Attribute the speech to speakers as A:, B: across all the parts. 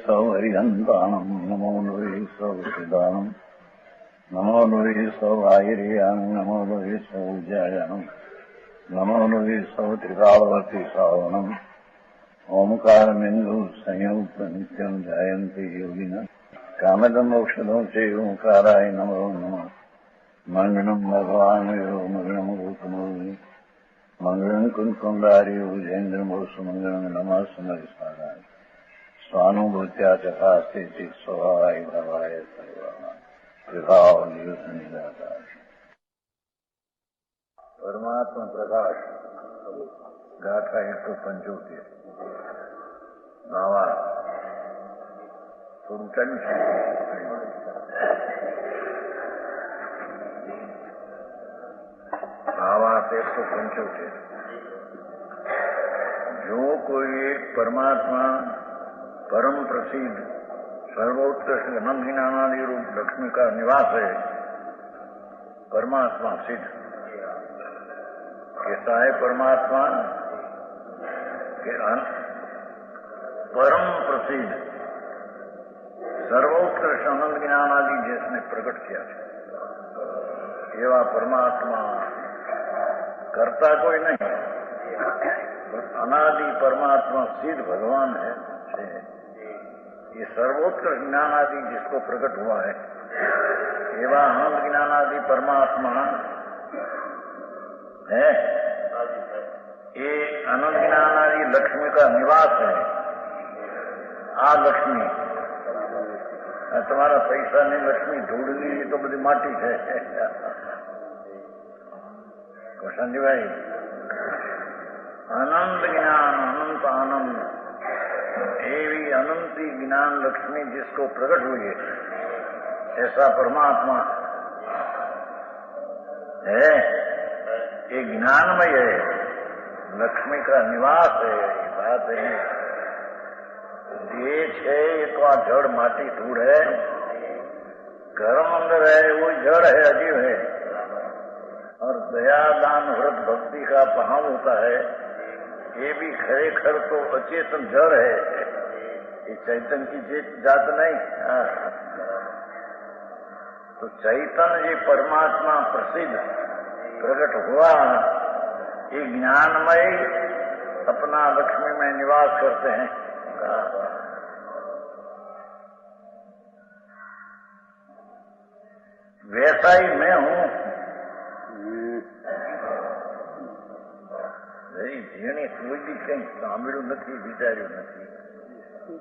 A: सौ हरिहंताणम नमो नुरे सौ सिदानम नमो नुरे सौ आयर्याणम नमो नुरे सौ जयनम नमो नुरे सौ त्रिकालवती सावनम ओंकारमिंदु संयुक्त नित्यम जयंती योगिना कामदम औषधों से ओंकाराय नमो नमः मंगलम भगवान मंगलम रूपमोहि मंगलम कुंकुंडारी उजेन्द्रमो सुमंगलम नमः समरिसाराय स्वानुभूत्या चकास्ते स्वभावाय भवाय सर्वाय प्रभाव निदाता परमात्मा प्रकाश गाथा 175 नावा થોડું भावार्थ 175 जो कोई एक परमात्मा परम प्रसिद्ध सर्वोत्कृष्ट अनंत ज्ञानादि रूप लक्ष्मी का निवास है। परमात्मा सिद्ध कैसा है? परमात्मा के परम प्रसिद्ध सर्वोत्कृष्ट अनंत ज्ञानादि जिसने प्रकट किया है, एवा परमात्मा करता कोई नहीं, अनादि परमात्मा सिद्ध भगवान है। ये सर्वोत्कृष्ट ज्ञान आदि जिसको प्रकट हुआ है, एवं अनंत ज्ञान आदि परमात्मा है। ये अनंत ज्ञान आदि लक्ष्मी का निवास है। आ लक्ष्मी तुम्हारा पैसा नहीं, लक्ष्मी ढूंढनी तो बड़ी माटी है। कृष्ण जी भाई, अनंत ज्ञान अनंत आनंद एवी अनंती ज्ञान लक्ष्मी जिसको प्रकट हुई है, ऐसा परमात्मा है। ये ज्ञानमय है, लक्ष्मी का निवास है। ये बात है। देश है ये तो आ जड़ माटी धूड़ है, कर्म अंदर है वो जड़ है, अजीब है। और दया दान व्रत भक्ति का भाव होता है, ये भी खरेखर तो अचेतन जड़ है। ये चैतन्य की जात नहीं। तो चैतन्य ये परमात्मा प्रसिद्ध प्रकट हुआ, ये ज्ञानमय अपना लक्ष्मी में निवास करते हैं। वैसा ही मैं हूं। જેણે કોઈ બી કંઈ સાંભળ્યું નથી, વિચાર્યું નથી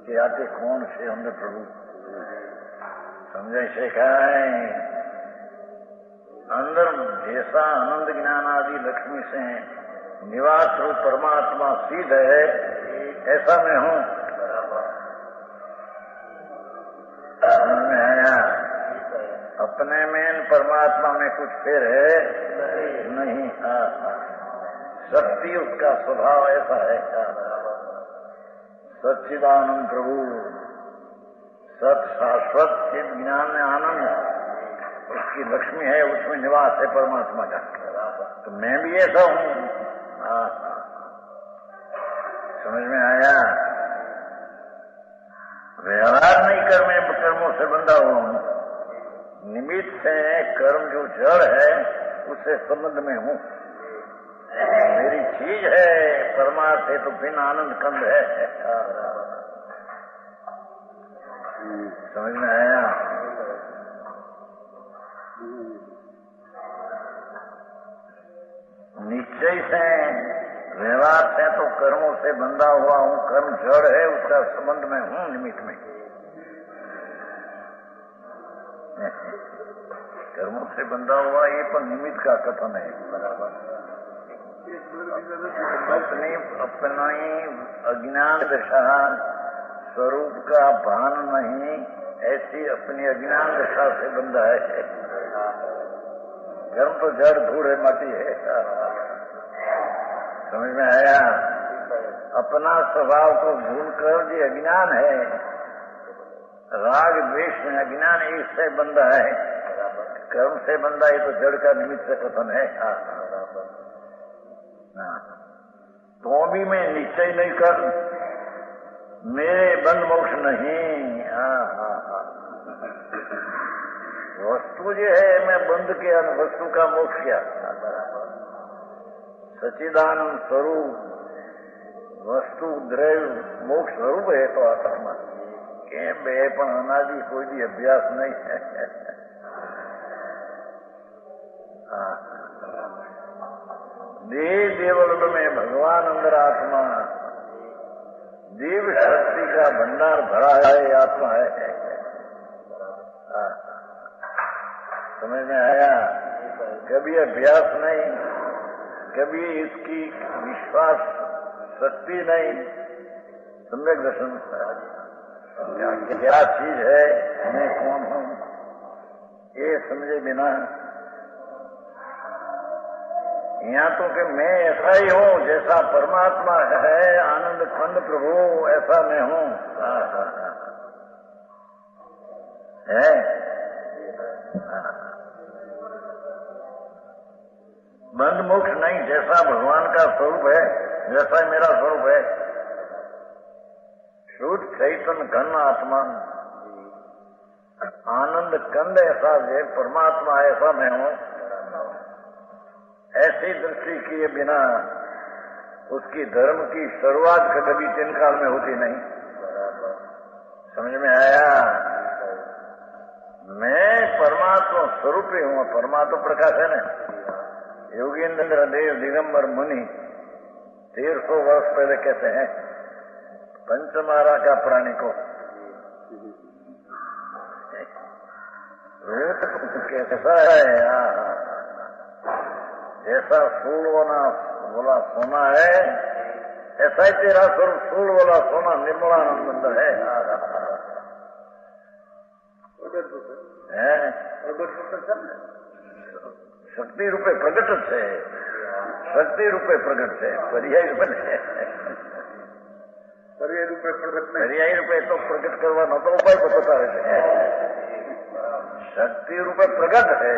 A: કે આ તે કોણ છે અમને પ્રભુ સમજાઈ શકાય। अंदर जैसा आनंद ज्ञान आदि लक्ष्मी से निवास रूप परमात्मा सिद्ध है, ऐसा मैं हूं। समझ में आया? अपने में परमात्मा में कुछ फेर है नहीं। शक्ति उसका स्वभाव ऐसा है। सच्चिदानंद प्रभु सत शाश्वत चिद ज्ञान में आनंद उसकी लक्ष्मी है, उसमें निवास है परमात्मा का। तो मैं भी ऐसा हूं। समझ में आया? व्यवहार नहीं कर्मों से बंधा हुआ हूं। निमित्त से कर्म जो जड़ है उससे संबंध में हूं। मेरी चीज है परमार्थ है तो बिन आनंद कंद है। समझ में आया? निश्चय से व्यवहार से तो कर्मों से बंधा हुआ हूं। कर्म जड़ है, उसका संबंध में हूं निमित्त में। कर्मों से बंधा हुआ ये पर निमित्त का कथन है। बराबर अपनी अज्ञान दशा स्वरूप का भान नहीं, ऐसी अपनी अज्ञान दशा से बंधा है। कर्म तो जड़ धूड़ है, माटी है। समझ में आया? अपना स्वभाव को भूल कर जो अज्ञान है, राग द्वेष में अज्ञान, इससे बंधा है। कर्म से बंधा है तो जड़ का निमित्त से कथन है। तो भी मैं निश्चय नहीं कर मेरे बंद मोक्ष नहीं। वस्तु जो है मैं बंद किया, वस्तु का मोक्ष क्या? सच्चिदानंद स्वरूप वस्तु द्रव्य मोक्ष स्वरूप है तो आत्मा केम बे पण अनादि कोई भी अभ्यास नहीं है। देव देवल में भगवान अंदर आत्मा, देव शक्ति का भंडार भरा है, आत्मा है। समझ में आया? कभी अभ्यास नहीं, कभी इसकी विश्वास शक्ति नहीं। सम्यक दर्शन क्या चीज है, मैं कौन हूं, ये समझे बिना यहाँ तो कि मैं ऐसा ही हूँ जैसा परमात्मा है, आनंद खंड प्रभु ऐसा मैं हूँ है। बंद मोक्ष नहीं, जैसा भगवान का स्वरूप है जैसा मेरा स्वरूप है। शुद्ध चैतन्य घन आत्मा, आनंद कंद ऐसा है, परमात्मा ऐसा मैं हूँ। ऐसी दृष्टि किए बिना उसकी धर्म की शुरुआत कभी तीन काल में होती नहीं। समझ में आया? मैं परमात्मा स्वरूप ही हूँ, परमात्मा प्रकाश है ना। योगेंद्र देव दिगंबर मुनि 1300 वर्ष पहले कहते हैं पंचमारा का प्राणी को कैसा है, जैसा सूल बोला सोना है ऐसा ही तेरा स्वरूप सूल बोला सोना निर्मलानंद है। शक्ति रूपे प्रगट है, शक्ति रूपे प्रगट है, पर्याय बने पर्याय रूपे तो प्रकट करवाना तो उपाय बता रहे थे। शक्ति रूपे प्रगट है,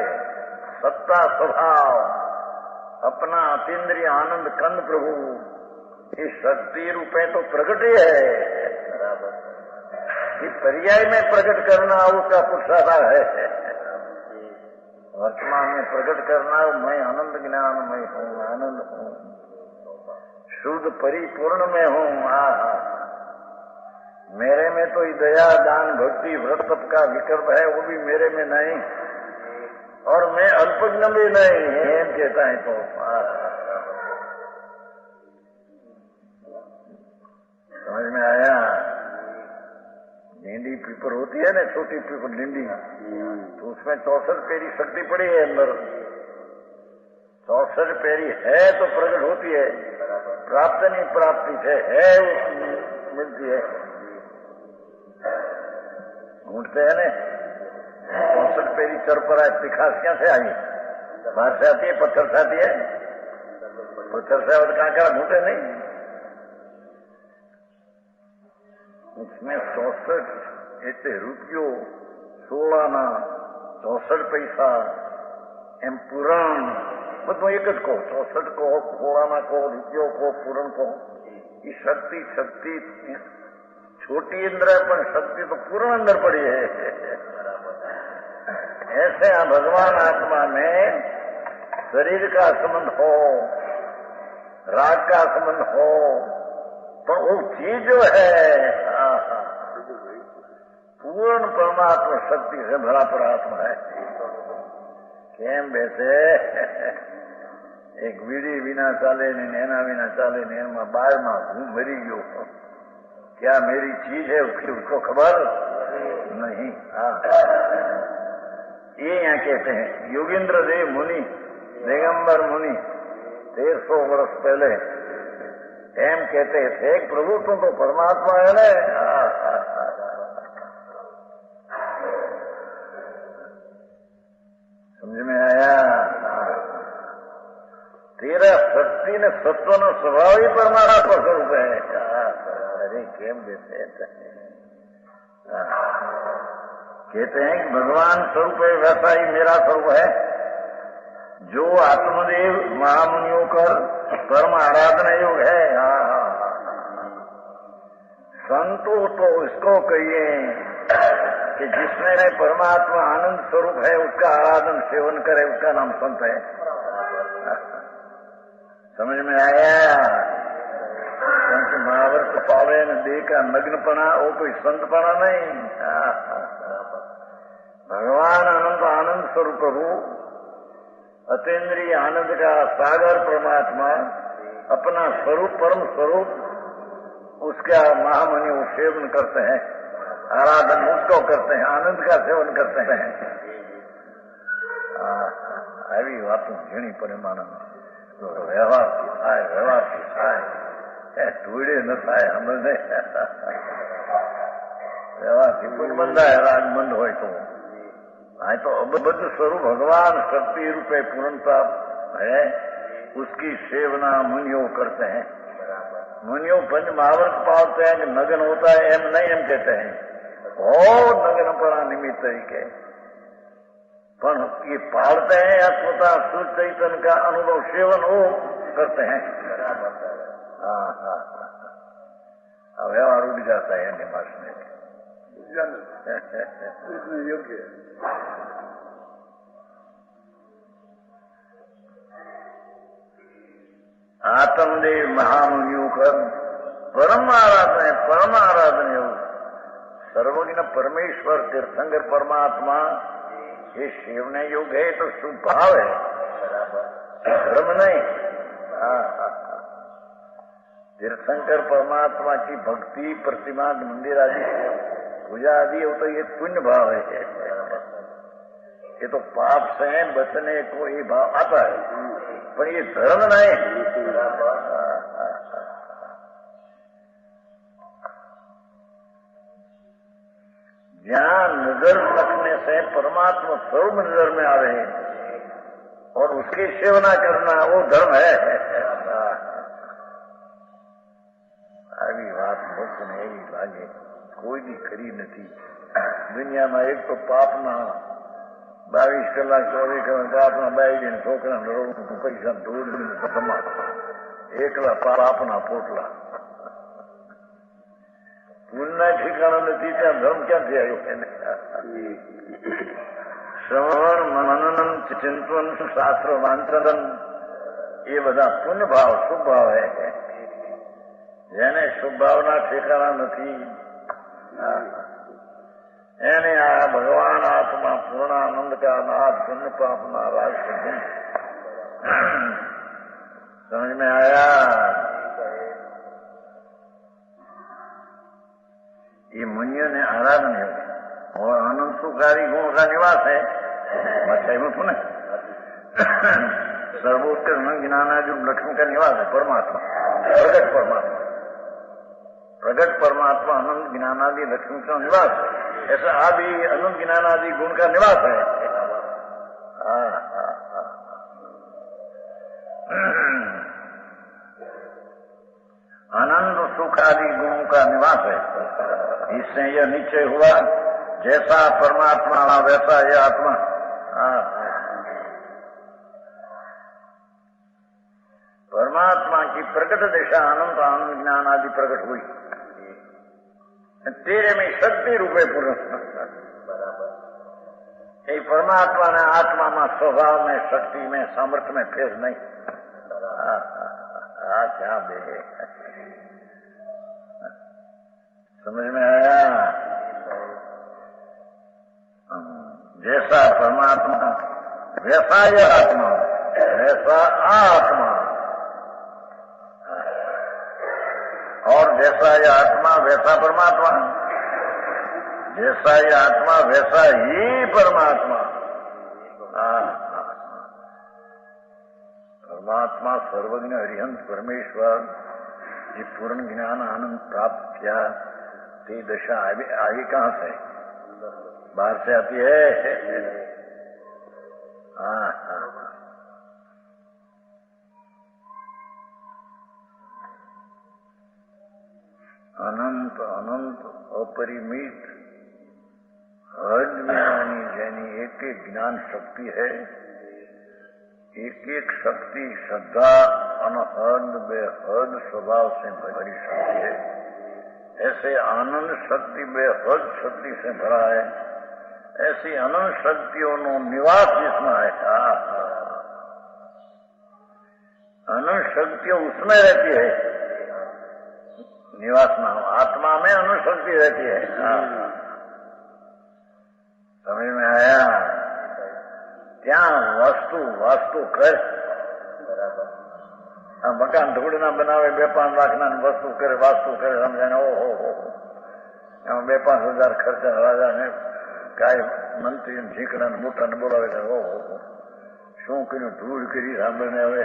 A: सत्ता स्वभाव अपना अतीन्द्रिय आनंद कंद प्रभु, इस शक्ति रूपे तो प्रकट ही है। इस पर्याय में प्रकट करना उसका पुरुषार्थ है। वर्तमान में प्रकट करना मैं आनंद ज्ञानमय हूँ, आनंद हूँ, शुद्ध परिपूर्ण में हूँ। मेरे में तो दया दान भक्ति व्रत तप का विकल्प है, वो भी मेरे में नहीं, और मैं अल्पज्ञ भी नहीं है कहता है। तो समझ में आया? नींदी पीपर होती है ना, छोटी पीपर नींदी, तो उसमें 64 पेरी शक्ति पड़ी है अंदर। 64 पेरी है तो प्रकट होती है, प्राप्त नहीं प्राप्ति से है मिलती है। घूमते हैं ना 64 पेरी चर पर आए, तिखास क्या से आई? बाहर से आती है, पत्थर से आती है, पत्थर से और कहाँ घूमते नहीं। उसमें 64 રૂપિયો 16 64 પૈસા એમ પુરાણ બધું એક જ કહો। 64 કહો, 16 કહો, રૂપિયો કહો, પુરાણ કહો। ये शक्ति छोटी इंद्र है पर शक्ति तो पूर्ण अंदर पड़ी है। ऐसे भगवान आत्मा में शरीर का संबंध हो, राग का संबंध हो, तो वो चीज जो है पूर्ण परमात्मा शक्ति से भरा परात्मा है। केम वैसे एक वीड़ी विना चाले ने नैना विना चाले ने बाहर में हूँ मरी गयो, क्या मेरी चीज है उसको खबर नहीं। ये यहाँ कहते हैं योगेंद्र देव मुनि दिगंबर मुनि 1300 वर्ष पहले एम कहते थे प्रभु तुम तो परमात्मा है ना। समझ में आया? तेरा शक्ति ने सत्व न स्वभाव ही परमात्मा स्वरूप है। अरे केम देते कहते हैं कि भगवान स्वरूप है वैसा ही मेरा स्वरूप है। जो आत्मदेव महामुनियों कर परम आराधना योग है, संतो तो इसको कहिए कि जिसमें परमात्मा आनंद स्वरूप है उसका आराधन सेवन करे, उसका नाम संत है। समझ में आया? संत महावर्त पावे न देह का नग्नपना, वो कोई संतपना नहीं। भगवान अनंत आनंद स्वरूप प्रभु, अतीन्द्रिय आनंद का सागर परमात्मा, अपना स्वरूप परम स्वरूप, उसका महामुनि सेवन करते हैं, आराधन उसको करते हैं, आनंद का सेवन करते हैं। આવી વાતો ઝીણી પરિમાણ વ્યવહારથી થાય ધૂળે ન થાય, સમજે? વ્યવહારથી કોઈ બંધાય રાજમંદ હોય તો આ તો અબદ્ધ સ્વરૂપ ભગવાન શક્તિ रूपे पूर्णता है, उसकी सेवना मुनियों करते हैं। मुनियों पंच महावर्त पालते हैं कि नगन होता है, एम नहीं एम कहते हैं, और नगन पड़ा निमित्त तरीके पर ये पालते हैं या स्वतः शुद्ध चैतन्य का अनुभव सेवन वो करते हैं। व्यवहार उड़ जाता है निवास में योग्य। आत्मदेव महामुनियों का परम आराधन है, परम आराधन है। सर्वज्ञ परमेश्वर तीर्थंकर परमात्मा ये सेवने योग्य है तो शुभ भाव है, धर्म नहीं। तीर्थंकर परमात्मा की भक्ति, प्रतिमा, मंदिर आदि पूजा आदि हो तो ये पुण्य भाव है। ये तो पाप से बचने को ये भाव आता है, पर ये धर्म नहीं। जहाँ नजर रखने से परमात्मा स्वरूप नजर में आ रहे और उसकी सेवना करना वो धर्म है। આવી વાત મોક્ષને એવી લાગે કોઈ દી ખરી નથી। દુનિયામાં એક તો પાપના 22 કલાક 24 કલાક પાપના બાઈ જઈને છોકરાને રડવું, પૈસા દોડીને સમાજ એકલા પાપના પોટલા। પુણ્યના ઠેકાણા નથી, ત્યાં ધર્મ ક્યાંથી આવ્યો? શ્રવણ, મનન, ચિંતન, શાસ્ત્ર વાંચન એ બધા પુણ્ય ભાવ, શુભ ભાવ હે। જેને શુભ ભાવના ઠેકાણા નથી એને આ ભગવાન આત્મા પૂર્ણાનંદ का नाथ पुण्य पापना राज समझ में आया? ये मुनियों ने आराधन है और आनंद सुखारी गुण का निवास है। मच्छाई में पुनः सर्वोत्तर ज्ञानादि लक्ष्मी का निवास है। परमात्मा प्रगट परमात्मा, प्रगट परमात्मा अनंत ज्ञानादि लक्ष्मी का निवास है। ऐसा आदि अनंत ज्ञानादि गुण का निवास है। आनंद सुख आदि गुणों का निवास है। इससे यह निश्चय हुआ जैसा परमात्मा वैसा यह आत्मा। परमात्मा की प्रकट दिशा अनंत आनंद ज्ञान आदि प्रकट हुई, तेरे में शक्ति रूपे पूर्ण। ये परमात्मा ने आत्मा में स्वभाव में शक्ति में सामर्थ्य में फेर नहीं। क्या दे समझ में आया? जैसा परमात्मा वैसा यह आत्मा, वैसा आत्मा, और जैसा यह आत्मा वैसा परमात्मा, जैसा यह आत्मा वैसा ही परमात्मा। परमात्मा सर्वज्ञ हरिहंस परमेश्वर ये पूर्ण ज्ञान आनंद प्राप्त किया, ये दशा आगे कहां से? बाहर से आती है। अनंत अनंत अपरिमित हद ज्ञानी जैनी एक एक ज्ञान शक्ति है। एक एक शक्ति श्रद्धा अनहद बेहद स्वभाव से भरी शक्ति है। ऐसे आनंद शक्ति बेहद शक्ति से भरा है, ऐसी अनंत शक्तियों नो निवास जिसमें है। अनंत शक्तियों उसमें रहती है, निवास ना हो, आत्मा में अनंत शक्ति रहती है। समझ में आया? क्या वस्तु वास्तु कर मकान ढूंढना बनावे 2-5 लाखना वस्तु करे वास्तु करे समझे ओहो 2-5 हज़ार खर्चा राजा ने काय मंत्री झीकड़ा मोटा ने बोलावे ओहो शू કર્યું ધૂળ કરી સાંભળને હવે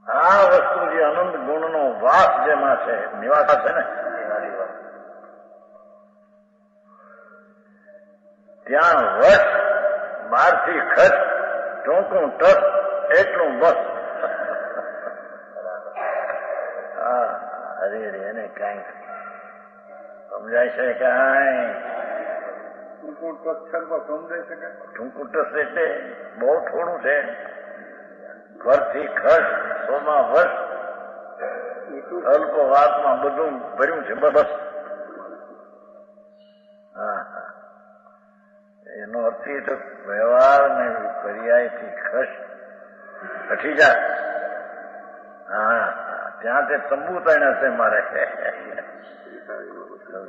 A: આ વસ્તુ જે અનંત ગુણનો વાસ જેમાં છે નિવાસ છે ને ત્યાં વશ બહારથી ખર્ચ ટોંકું ટસ એટલું બસ હરે રે એને કઈ સમજાય છે કાંઈ ટૂંકું ટસ એટલે બહુ થોડું છે ઘરથી ખર્ચ 100 વર્ષ અલ્પ વાતમાં બધું ભર્યું છે બસ એનો અર્થ એ તો વ્યવહાર ને પર્યાયથી ખર્ચ હટી જાય. ત્યાં તે તંબુ તણે હશે મારે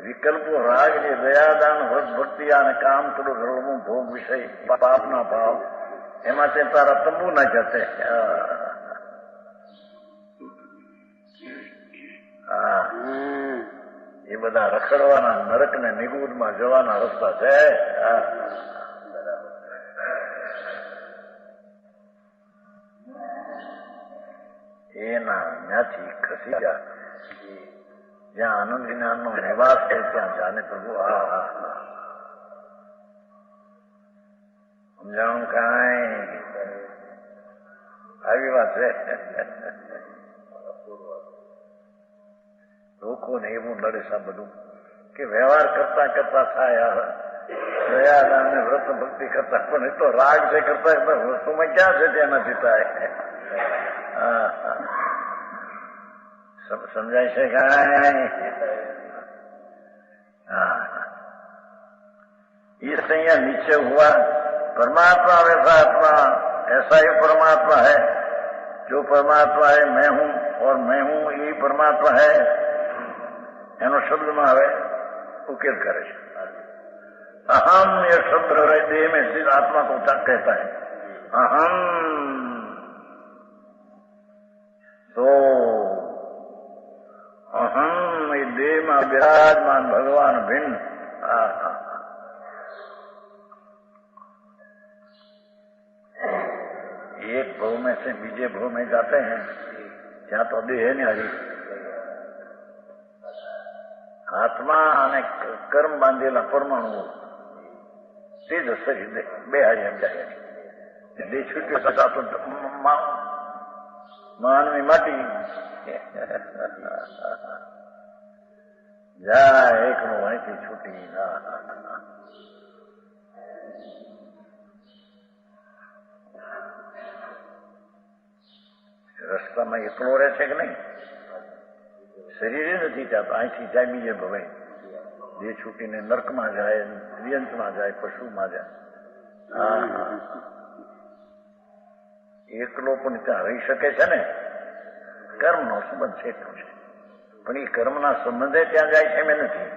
A: વિકલ્પો રાગ જે દયાદાન વ્રત ભક્તિ અને કામ થોડું ધર્મનું ભોગ વિષય પાપના ભાવ એમાં તે તારા તંબુ ના જતે. એ બધા રખડવાના નરક ને નિગુદમાં જવાના રસ્તા છે. એના ત્યાંથી ખસી જા જ્યાં આનંદ જ્ઞાનનો નિવાસ છે ત્યાં જાને પ્રભુ. સમજાણું કાંઈ આવી વાત છે. લોકોને એવું નડે છે બધું કે વ્યવહાર કરતા કરતા થાય દયાદાન ને વ્રત ભક્તિ કરતા પણ એ તો રાગ છે કરતા કરતા વસ્તુમાં ક્યાં છે ત્યાં નથી થાય. समझाई से इससे यह नीचे हुआ परमात्मा वैसा आत्मा ऐसा ही परमात्मा है. जो परमात्मा है मैं हूं और मैं हूं यही परमात्मा है एनो शब्द में आवे उकेल करे. अहम ये शब्द रहे देह में स्थित आत्मा को कहता है अहम. तो अहम ये देह में विराजमान भगवान भिन्न. एक भव में से बीजे भव में जाते हैं ત્યાં તો દેહ ને હરી આત્મા અને કર્મ બાંધેલા પરમાણુ તે જ શરીર બે હારી સમજાય. દેહ છૂટ્યો તો માનવી માટી જાય એકનું અહીંથી છૂટી. રસ્તામાં એકલો રહે છે કે નહીં? શરીરે નથી જતો અહીંથી જાય બીજે ભવાય દેહ છૂટીને નર્કમાં જાય ત્રિયંતમાં જાય પશુમાં જાય. એકલો પણ ત્યાં રહી શકે છે ને કર્મનો સંબંધ છે એટલું છે પણ એ કર્મના સંબંધે ત્યાં જાય છે મેં નથી.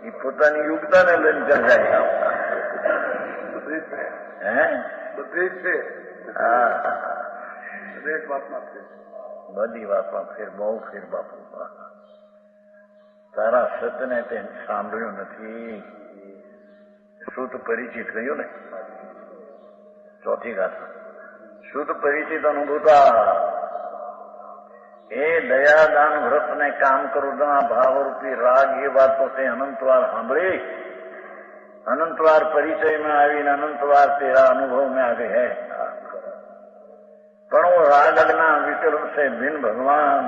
A: એ પોતાની યોગ્યતાને લઈને ત્યાં જાય. બધી છે બધી વાતમાં ફેર બહુ ફેર બાપુ. તારા સતને તે સાંભળ્યું નથી. શ્રુત પરિચિત કહ્યું ને ચોથી ગાથા શુદ્ધ પરિચિત અનુભૂતા. એ દયાદાન વ્રત ને કામ કરુણા ભાવરૂપી રાગ એ વાતો તે અનંતવાર સાંભળી અનંતવાર પરિચયમાં આવીને અનંતવાર તેરા અનુભવ में आ गए है. પણ वो रागना विकल्प से भिन्न भगवान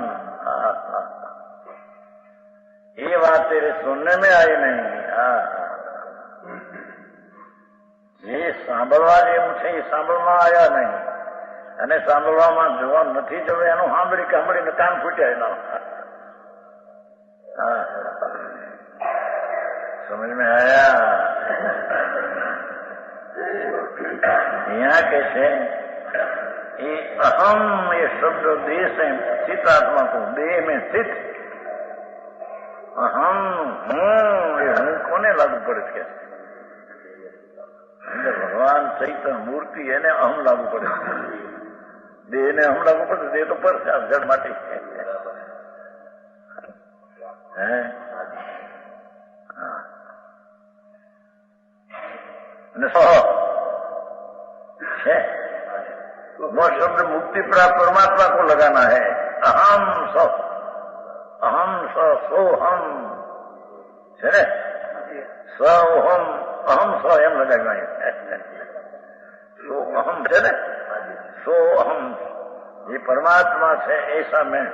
A: ये बात तेरे सुनने में आई नहीं. ये સાંભળવા જેવું છે એ સાંભળવા આવ્યા નહીં અને સાંભળવામાં જોવા નથી જવું એનું સાંભળીને કાન ફૂટ્યા એના समझ में आया? यहाँ कैसे ये अहम, ये शब्द देह से स्थित आत्मा को, देह में स्थित अहम हूँ, ये हूँ कोने लागू पड़े? कैसे भगवान चैतन्य मूर्ति है ने अहम लागू पड़े, देह ने अहम लागू पड़े? देह तो पर से जड़ माटी है। वो शब्द मुक्ति प्राप्त परमात्मा को लगाना है। अहम स, अहम स सोहम है, सोहम अहम स एम लगाना है। सो अहम है ना, सो अहम, ये परमात्मा से ऐसा मैं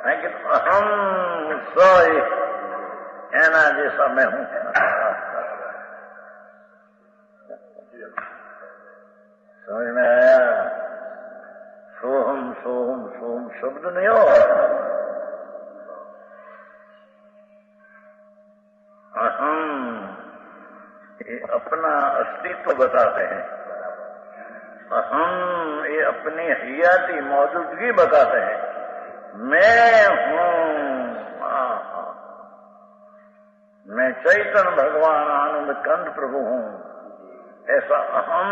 A: है कि अहम स एना जैसा मैं हूं। समझ में आया? सोहम सोहम सोहम शब्द नहीं हो, अहम ये अपना अस्तित्व बताते हैं। अहम ये अपनी हयाती मौजूदगी बताते हैं। मैं हूँ, मैं चैतन्य भगवान आनंद कंद प्रभु हूँ, ऐसा अहम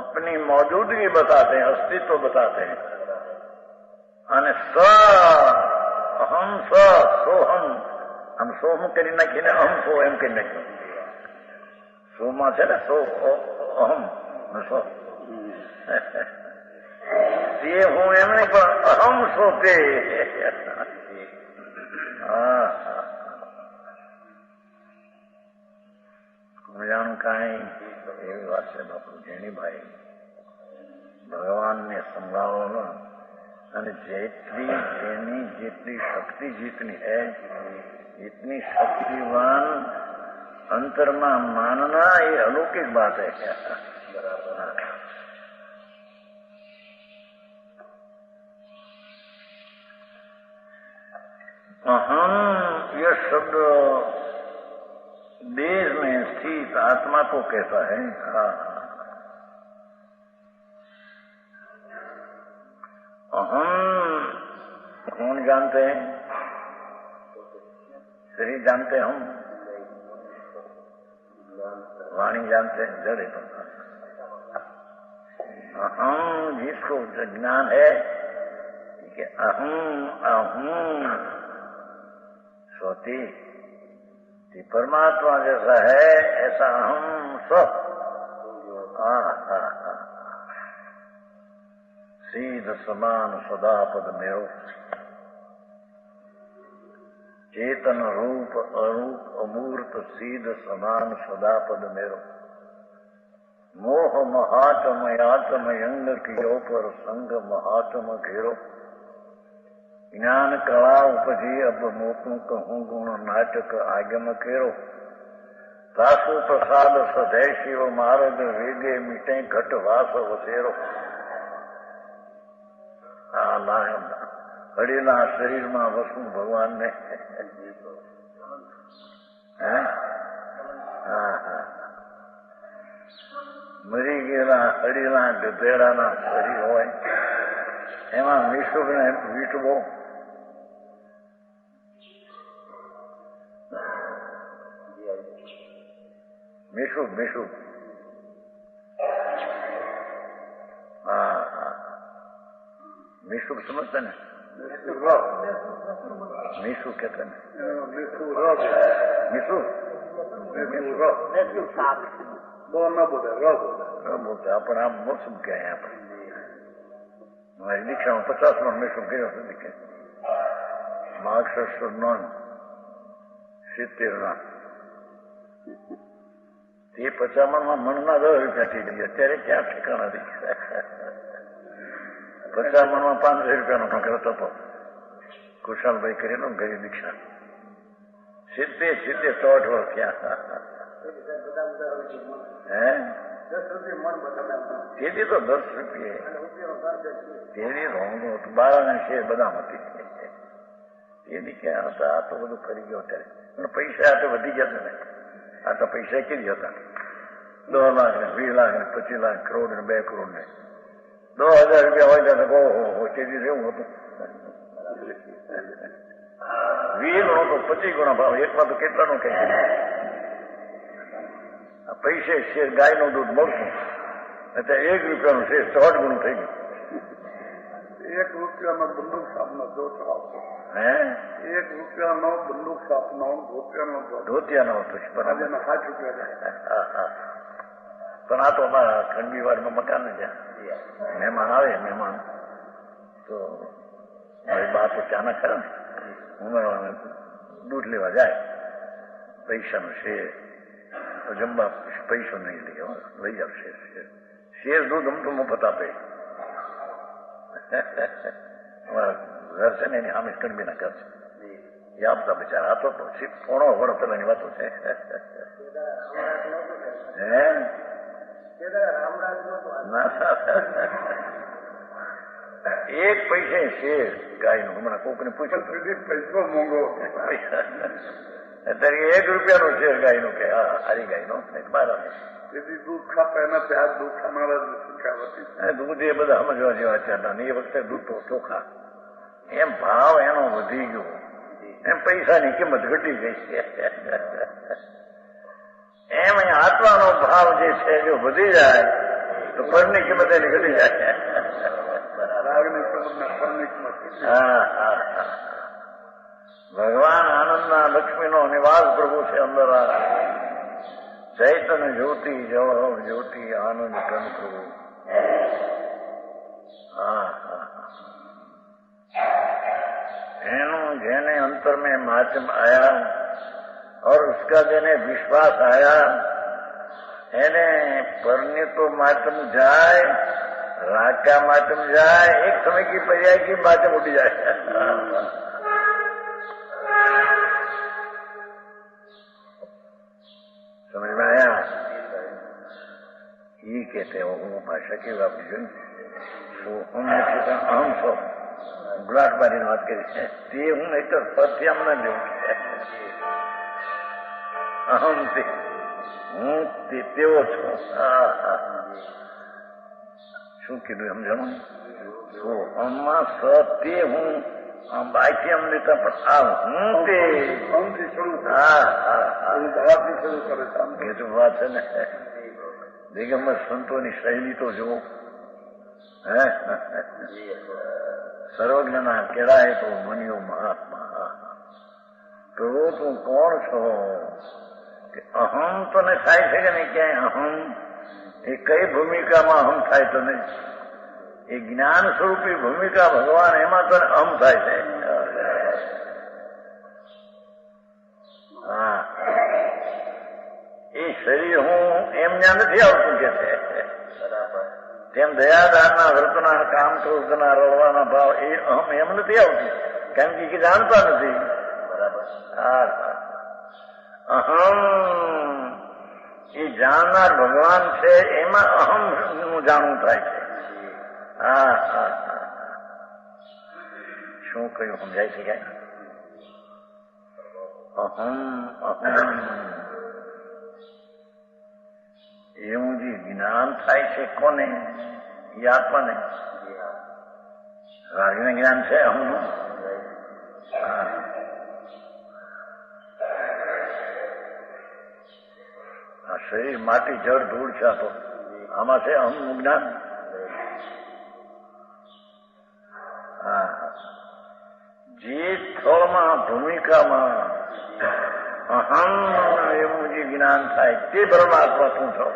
A: अपनी मौजूदगी बताते हैं, अस्तित्व बताते हैं। અને સ અહમ સ સોહમ, આમ સોહમ કરી નાખીને અહમ સો એમ કરી નાખ્યું. સોમાં છે ને સો અહમ સો તે હું એમ નહીં પણ અહમ સો તે. જાણું કાંઈ એવી વાત છે બાપુ જેણીભાઈ, ભગવાનને સંભાળો અને જેટલી જેની જેટલી શક્તિ જીતની है इतनी शक्तिवान अंतरमा मानना ये अलौकिक बात है. अहम यह शब्द देश में स्थित आत्मा को कहता है. अहम कौन जानते हैं? शरीर जानते हम, वाणी जानते हैं, जड़े तो अहम जिसको ज्ञान है कि अहम अहम सोती परमात्मा जैसा है ऐसा अहम स्व सीध समान सदा पद मेरो चेतन रूप अरूप अमूर्त सीध समान सदा पद मेरो मोह महात्म यात्म यंग कियो पर संग महात्म घेरो ज्ञान कला उपजी अब मोकू कहूँ गुण नाटक आगम केरो तासु प्रसाद सदै शिव मार्ग वेगे मिटे घट वास वसेरो. હળેલા શરીરમાં વસવું ભગવાનને મરી ગયેલા હળેલા ગધેડાના શરીર હોય એમાં વિશુભને વીટવો મિશુભ મિશુભ मीशु समझते ना? मीशु कहते हैं मीशु बोलते अपने आप मौसम क्या है. यहाँ पर हमारी दीक्षा में 50 में मीशु गए दिखे मार्क्स नॉन 70 તે 50 માં મણના 10 રૂપિયા થઈ ગઈ. અત્યારે ક્યાં ઠેકાણા દીધા? 50 મણમાં 500 રૂપિયાનો ટોકરો હતો. કુશાલભાઈ કરેલો ગઈ દીક્ષા 70 60 વર્ષ ક્યાં હે? તેથી તો 10 રૂપિયા તેની રોંગો 12 ને શેર બદામ હતી. એની ક્યાં હતા? આ તો બધું ફરી ગયો અત્યારે. પૈસા આ તો વધી ગયા હતા ને. આ તો પૈસા કેવી હતા? 10 લાખ ને 20 લાખ ને 25 લાખ કરોડ ને 2 કરોડ ને 10,000 રૂપિયા હોય તો ઓહો કેદી એવું હતું. 20 ગણો તો 25 ગણો ભાવ. એકમાં તો કેટલાનો કઈ પૈસે શેર ગાયનું દૂધ મળતું અત્યારે 1 રૂપિયાનું શેર 60 ગણું થઈ ગયું.
B: 1 રૂપિયાનો બંદૂક સાપનો જોતો આવતો.
A: 1
B: રૂપિયાનો બંદૂક સાપનો
A: ધોતિયાનો હતો.
B: 60 રૂપિયા.
A: પણ આ તો અમારા ખંડવીવાડમાં મકાન ને ત્યાં મહેમાન આવે મહેમાન તો મારી બા તો ચાના ખરા ને ઉમેરવાને દૂધ લેવા જાય. પૈસાનો શેર તો જમવા પૈસો નહીં લઈ જાવ. શેર દૂધ અમતું મફત આપે. અમારા ઘર છે ને એની સામે કણબીના ઘર છે એ આપતા બિચારા. આ તો પોણો વડો પેલાની વાતો છે. એક પૈસે શેર ગાયનું. હમણાં કોકને પૂછ્યું
B: પૈસો મોંઘો
A: અત્યારે 1 રૂપિયાનો શેર ગાયનું કે હા હારી ગાયનો બરાબર.
B: તેથી દૂધ ખાતા એના ત્યાં દૂધ ખાનારા શીખાવતી.
A: દૂધ એ બધા સમજવા જેવા હતા ને એ વખતે દૂધ તો ચોખા. એમ ભાવ એનો વધી ગયો એમ પૈસાની કિંમત ઘટી ગઈ છે. એમ અહીંયા આત્માનો ભાવ જે છે જો વધી જાય તો ફળની કિંમત એની ઘટી જાય. ભગવાન આનંદના લક્ષ્મીનો નિવાસ પ્રભુ છે અંદર. ચૈતન્ય જ્યોતિ જવ જ્યોતિ આનંદ ઘન પ્રભુ. એનું જેને अंतर में मातम आया और उसका જેને विश्वास आया એને परने तो मातम जाए राग का मातम जाए एक समय की पर्याय की मातम उठ जाए. समझ में आया? ये कहते हैं वो भाषा की वापस जो हम सो ગુલાટ બારીની વાત કરી છે તે હું નહીં તો પદથી આમ ના લેવું. અહમથી હું તેવો છું. શું કીધું સમજાણું? સોહમમાં સ તે હું બાકી એમ લેતા પણ આ હું તે એ તો વાત છે ને. દિગંબર સંતોની શૈલી તો જુઓ. સર્વજ્ઞના કેળાય તો મનિયો મહાત્મા. પ્રભુ તું કોણ છો? કે અહમ તને થાય છે કે નહીં ક્યાંય? અહમ એ કઈ ભૂમિકામાં અહમ થાય તો નહીં? એ જ્ઞાન સ્વરૂપી ભૂમિકા ભગવાન એમાં તને અહમ થાય છે. હા એ શરીર હું એમ ત્યાં નથી આવતું કે છે. તેમ દયાદાનના વ્રતના કામ ક્રોધના રડવાના ભાવ એ અહમ એમ નથી આવતી કેમ કે જાણતા નથી. અહમ એ જાણનાર ભગવાન છે એમાં અહમ નું જાણવું થાય છે. શું કહ્યું સમજાય છે? ક્યાંય અહમ અહમ એવું જે જ્ઞાન થાય છે કોને? એ આત્માને. રાગને જ્ઞાન છે અહમનું. આ શરીર માટી જળ ધૂળ છે તો આમાં છે અહમનું જ્ઞાન. જે સ્થળમાં ભૂમિકામાં અહમ એવું જે જ્ઞાન થાય તે પરમાત્મા શું છો?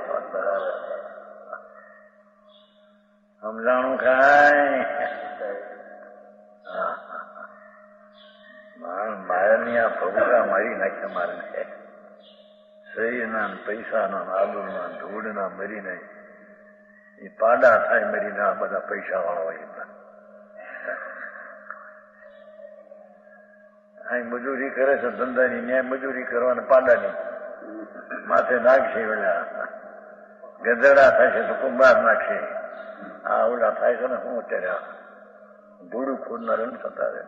A: સમજાણું કાંઈ? માયાની આ ભૂમિકા મારી નાખે મારે. શરીરના પૈસાના આબરૂના ધૂળના મરીને એ પાડા થાય મરીને આ બધા પૈસા વાળા હોય. અહીં મજૂરી કરે છે ધંધાની, ન્યાય મજૂરી કરવાના પાડાની માથે નાખશે. ઓલા ગધેડા થાય છે તો કુંભાર નાખશે. આ ઓલા થાય છે ને હું અત્યારે ધૂળું ખોદનાર થતા રહે.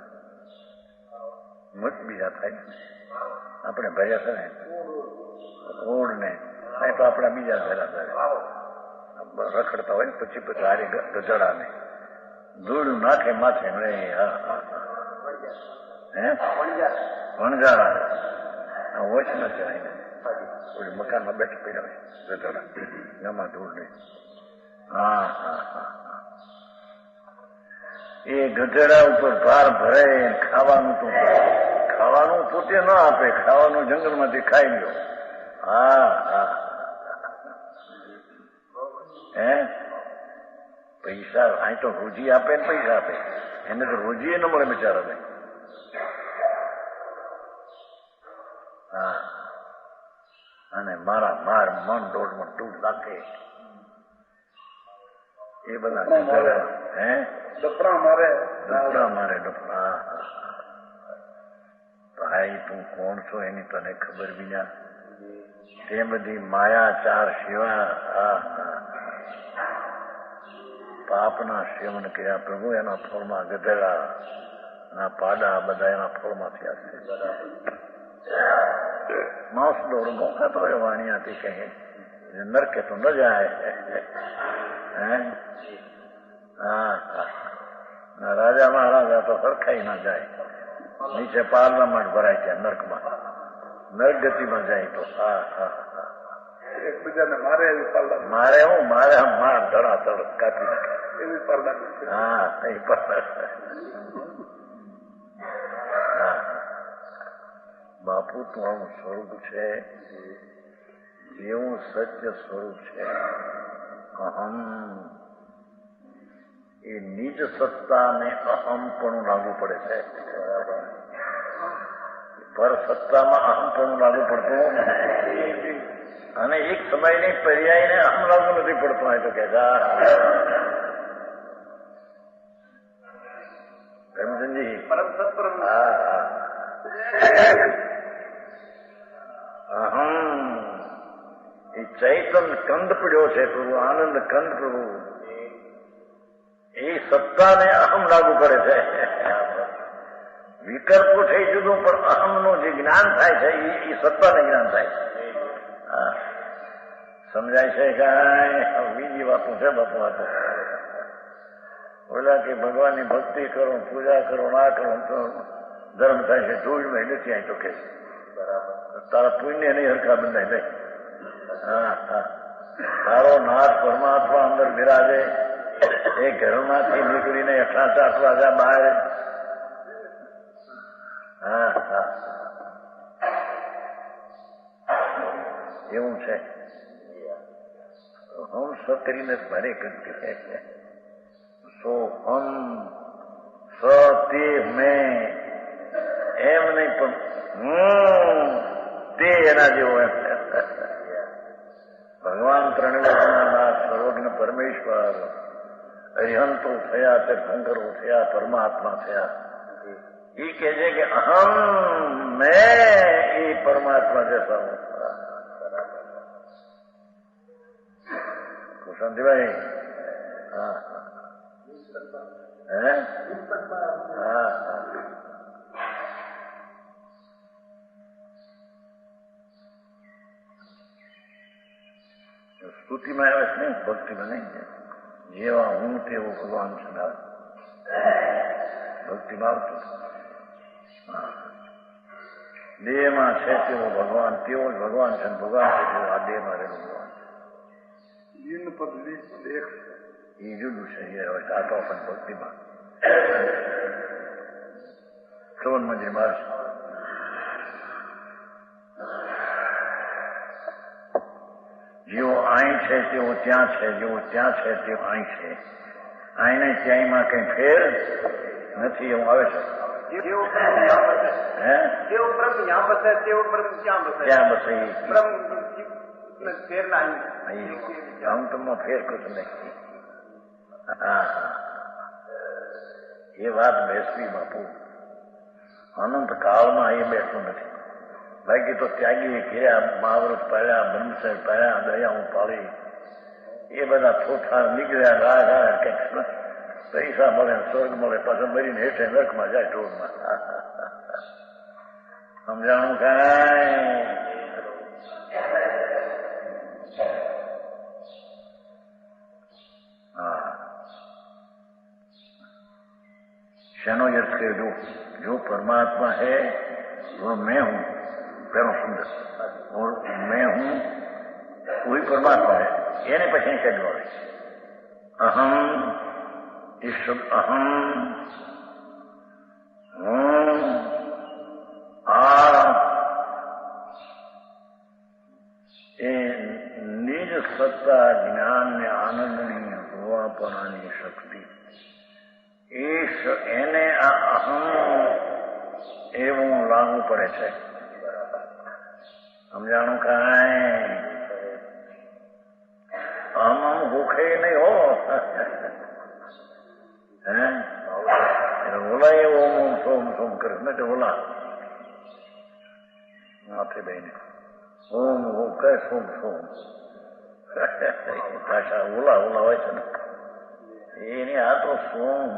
A: મત બીજા થાય આપણે ભર્યા છે ને ઓળ ને તો આપણા બીજા ભેરા થાય રખડતા હોય પછી હારી ગજડા ને ધૂળ નાખે માથે વણજારા વોચ ના ચડાય મકાનમાં બેઠ પડ્યા હોય ગજડા ગમા ધૂળ નહીં. હા હા હા એ ગધેડા ઉપર ભાર ભરાય ખાવાનું તો ખાવાનું પોતે ન આપે, ખાવાનું જંગલમાંથી ખાઈ લ્યો. હા હા હે પૈસા અહીં તો રોજી આપે ને પૈસા આપે, એને તો રોજી ન મળે બિચારાને. હા અને મારા માર મન દોઢ મન દૂધ નાખે એ બધા ગધેડા. હે
B: ડફડા મારે
A: ડફડા. ભાઈ તું કોણ છો એની તને ખબર વિના તે બધી માયા ચાર સેવા પાપના સેવન કર્યા પ્રભુ, એના ફળમાં ગધેડા ના પાડા બધા એના ફળમાં થયા છે. માંસ દોડ મોખાતો હોય વાણિયાથી કહે નરકે તો ન જાય. હા રાજા મહારાજા તો સરખાઈ ના જાય, નીચે પાર્લામેન્ટ ભરાય છે નર્કમાં, નર્ક ગતિમાં જાય તો. હા હા
B: એકબીજાને મારે એવી પાર્લામેન્ટ
A: મારે હું મારે માર ધડાધડ કાપી નાખે
B: એવી પાર્લામેન્ટ.
A: હા એ બાપુ તું આવું સ્વરૂપ છે, એવું સત્ય સ્વરૂપ છે. અહમ એ નિજ સત્તાને અહમ પણ લાગુ પડે છે, પર સત્તામાં અહમ પણ લાગુ પડતું અને એક સમયની પર્યાયને અહમ લાગુ નથી પડતું. એ તો કે રમચંદજી
B: પરમ સત્પર.
A: હા અહમ એ ચૈતન કંદ પડ્યો છે પ્રભુ, આનંદ કંદ પ્રભુ એ સત્તાને અહમ લાગુ કરે છે. વિકલ્પો થઈ જુદું પણ અહમનું જે જ્ઞાન થાય છે એ સત્તાને જ્ઞાન થાય છે. સમજાય છે કાંઈ? બીજી વાતો છે બાપુ. વાતો બોલા કે ભગવાનની ભક્તિ કરો, પૂજા કરો, ના કરો તો ધર્મ થાય છે. ધૂળમાં નથી અહીં તો કે તારા પુણ્ય નહીં હરખા બંધાય નહીં. હા હા તારો નાથ પરમાત્મા અંદર બિરાજે, એ ઘરમાંથી નીકળીને અઠા ચાટવા જા બહાર. હા હા એવું છે. હમ સત્રીને ભારે કરતી સો હમ સ તે મેં એમ નહીં પણ તે એના જેવો એમ. ભગવાન ત્રણલોકના નાથ સર્વજ્ઞ પરમેશ્વર અરિહંતો થયા, તીર્થંકરો થયા, પરમાત્મા થયા. એ કહે છે કે અહમ મેં એ પરમાત્મા જૈસા હું. કુશાંતિભાઈ હા હે હા હા સ્તુતિમાં આવે છે ને, ભક્તિમાં નહીં. જેવા હું તેવો ભગવાન છે. ભક્તિમાં આવતું દેહમાં છે તેવો ભગવાન, તેવો જ ભગવાન છે. ભગવાન છે તેવો આ દેહમાં રહેલો ભગવાન એ જુદું છે. એ હવે આ તો પણ ભક્તિમાં શ્રવણ મંદિર માં જેવો અહીં છે તેવો ત્યાં છે, જેવો ત્યાં છે તેવો અહીં છે. અહીં ને ત્યાંમાં કઈ ફેર નથી એવું આવે છે. ત્યાં બસે અંતમાં ફેર કશું નહીં. હા એ વાત બેસવી બાપુ. અનંત કાળમાં એ બેસતું નથી. બાકી તો ત્યાગી કર્યા, મહાવ્રત પાડ્યા, બ્રહ્મચર્ય પાડ્યા, દયા પાડી, એ બધા થોથા નીકળ્યા. રાહ કંઈક પૈસા મળે, સ્વર્ગ મળે, પાછા મરીને હેઠે નરકમાં જાય ઢોળમાં. સમજાણું કાંઈ? હા, શેનો યર્થ કે જો પરમાત્મા है वो मैं हूं, પેલો સુંદર और मैं हूं वही परमात्मा है, એને પછી કહેજો અહમ એ શબ્દ અહમ હું આ એ નિજ સત્તા જ્ઞાન ને આનંદની હોવાપણાની શક્તિ એને આ અહમ એવું લાગુ પડે છે. સમજાણું કાંઈ? અહમ ભૂખે નહીં હો હે ઓલા એવો ઓમ સોમ સોમ કરે ને ઓલા માથે બેને ઓમ ઓમ કહે સોમ સોમ ભાષા ઓલા ઓલા હોય છે ને એની આ તો સોમ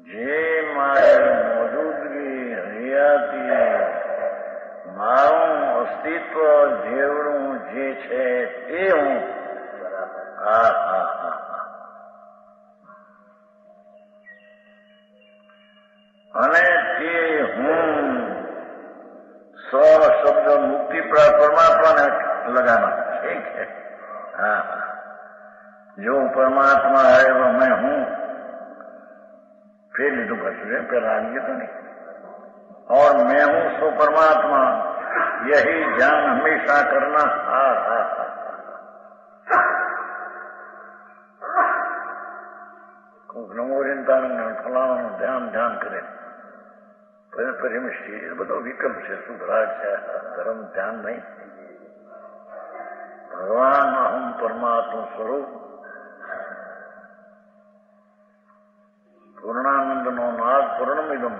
A: જે મારી મોજૂદગી હયાતી મારું અસ્તિત્વ જેવડું જે છે તે હું હા હા હા અને તે હું સ્વ શબ્દ મુક્તિ પ્રાપ્ત પરમાત્માને લગાના ઠીક है. हाँ जो परमात्मा है वो मैं हूं फिर लीधું પછી પેલા આવીએ તો નહીં और मैं हूं सो परमात्मा यही ध्यान हमेशा करना. हाँ हाँ हाँ નમોરિંતાનું ફલાણાનું ધ્યાન ધ્યાન કરે પરિમષ્ટિ એ બધો વિકલ્પ છે, સુધરાગ છે, ધર્મ ધ્યાન નહીં. ભગવાન અહમ પરમાત્મા સ્વરૂપ પૂર્ણાનંદ નો નાદ પૂર્ણમિદમ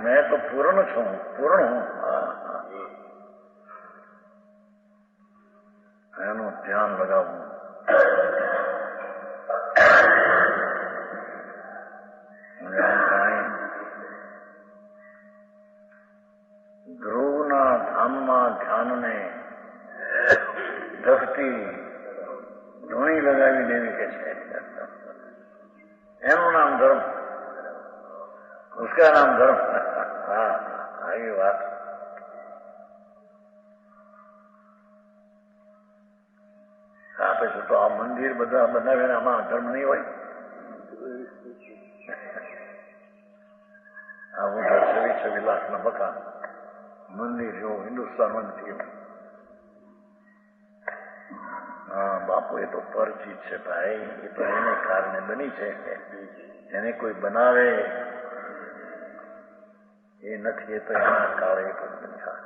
A: મેં તો પૂર્ણ છું, પૂર્ણ હું. એનું ધ્યાન લગાવવું. ધ્રુવના ધામમાં ધ્યાનને ધકતી ધૂણી લગાવી દેવી કે છે એનું નામ ધર્મ, उसका नाम धर्म. હા આવી વાત. આપે છે તો આ મંદિર બધા બનાવીને આમાં ધર્મ નહીં હોય. આ મોટા 26 લાખના મકાન મંદિર જેવું હિન્દુસ્તાન થયું. હા બાપુ એ તો પરચિત છે ભાઈ, એ તો એને કારણે બની છે, એને કોઈ બનાવે એ નથી, એ તો એના કાળે બન્યા.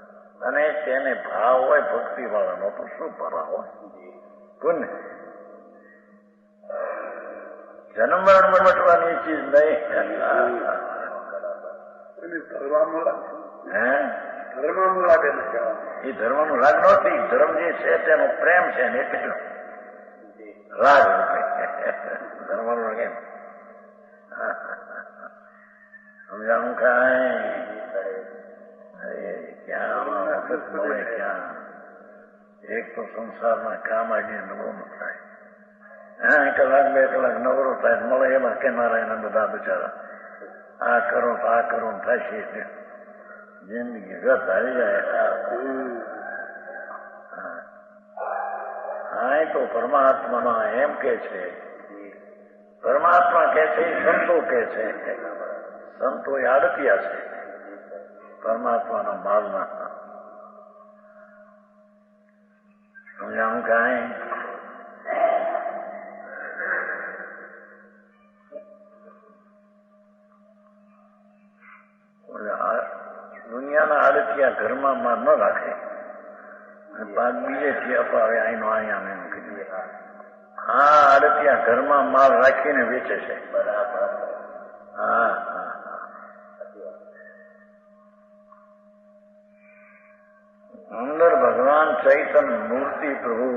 A: અને તેને ભાવ હોય ભક્તિ વાળાનો તો શું ભરા હોય કોને જન્મ મરણ મટવાની ચીજ નહીં.
B: ધર્મનું લાગે
A: એ ધર્મનું રાગ નથી, ધર્મ જે છે તેનો પ્રેમ છે ને એટલે રાગ ધર્મનું લાગે. સમજાણું કાંઈ? ક્યાં વખત મળે ક્યાં? એક તો સંસારના કામ આજે નવરો ન થાય. હા કલાક 2 કલાક નવરો થાય મળે એમાં કેનારા એના બધા બચારા આ કરો તો આ કરો થશે જિંદગી ગત આવી જાય. હા તો પરમાત્મામાં એમ કે છે, પરમાત્મા કે છે સંતો કે છે, સંતો એ આડતિયા છે પરમાત્માના માલના. સમજાણું કાંઈ? દુનિયાના આડતિયા ઘરમાં માર ન રાખે, પાક બીજેથી અપાવે અહીંનો અહીંયા એમ કીધું. હા આડતિયા ઘરમાં માલ રાખીને વેચે છે. બરાબર. હા હા અંદર ભગવાન ચૈતન્ય મૂર્તિ પ્રભુ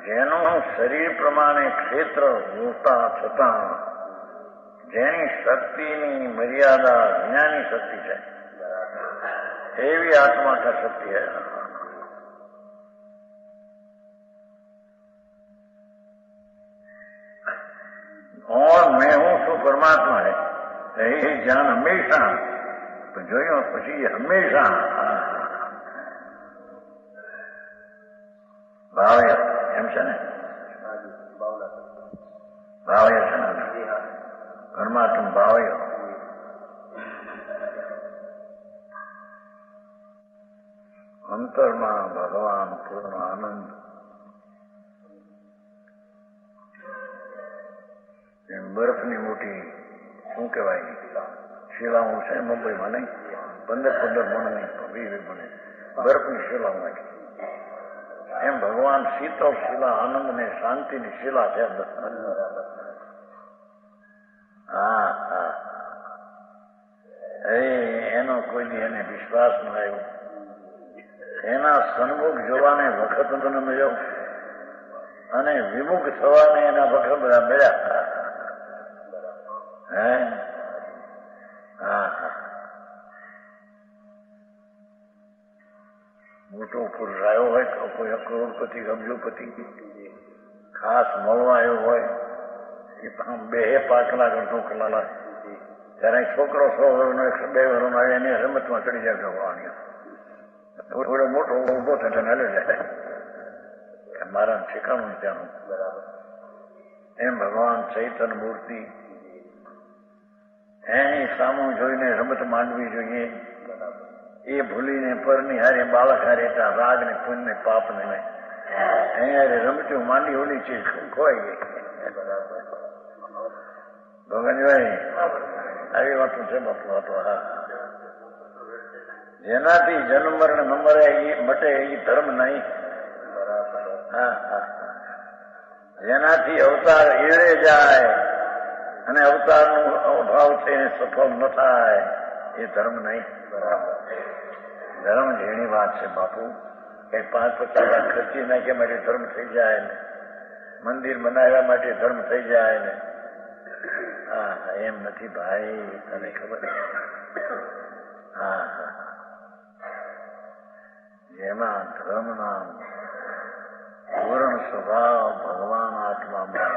A: જેનું શરીર પ્રમાણે ક્ષેત્ર હોતા છતાં જેની શક્તિની મર્યાદા જ્ઞાની શક્તિ છે એવી આત્મા કા शक्ति है। और मैं हूं तो परमात्मा है એ જ્ઞાન હંમેશા જોયું પછી હંમેશા ભાવ્ય એમ છે ને ભાવ્ય છે ને પરમાત્મા ભાવ્ય અંતરમાં ભગવાન પૂર્ણ આનંદ બરફની મોટી શું કહેવાય શિલાઓ છે મુંબઈમાં નહીં 15 મણની 20 મણ બરફની શિલાઓ નાખી એમ ભગવાન શીતળ શિલા આનંદ ને શાંતિની શિલા છે। હા હા એનો કોઈ દી એને વિશ્વાસ ન આવ્યો એના સન્મુખ જોવાને વખત ન મળ્યો અને વિમુખ થવાને એના વખત બધા મળ્યા। હે હા મોટો પુરુષ આવ્યો હોય કોઈ કરોડપતિ અબજોપતિ ખાસ મળવા આવ્યો હોય બે પાકલા ગણતો કલાલા ત્યારે છોકરો 100 વર્ષનો 102 વર્ષનો આવે એની રમતમાં ચડી જાય ભગવાન થોડો મોટો ઉભો થશે હાલે જાય મારા ઠેકાણું ત્યાંનું બરાબર એમ ભગવાન ચૈતન્ય મૂર્તિ એની સામું જોઈને રમત માંડવી જોઈએ એ ભૂલીને પરની હારે બાળક હારે રાગ ને પુણ્ય ને પાપ ને અહીંયા રમતું માંડી ઓલી ચીજ ખોવાઈ ગઈ। ભગવાનભાઈ આવી વાતો છે બાપુ વાતો હા જેનાથી જન્મ મરણ ન મટે એ ધર્મ નહીં। હા હા જેનાથી અવતાર એળે જાય અને અવતારનો અભાવ થઈને સફળ ન થાય એ ધર્મ નહીં। ધર્મ જેની વાત છે બાપુ કે 5-50 લાખ ખર્ચી નાખ્યા માટે ધર્મ થઈ જાય ને મંદિર બનાવ્યા માટે ધર્મ થઈ જાય ને હા એમ નથી ભાઈ તને ખબર હા હા જેમાં ધર્મના પૂર્ણ સ્વભાવ ભગવાન આત્મામાં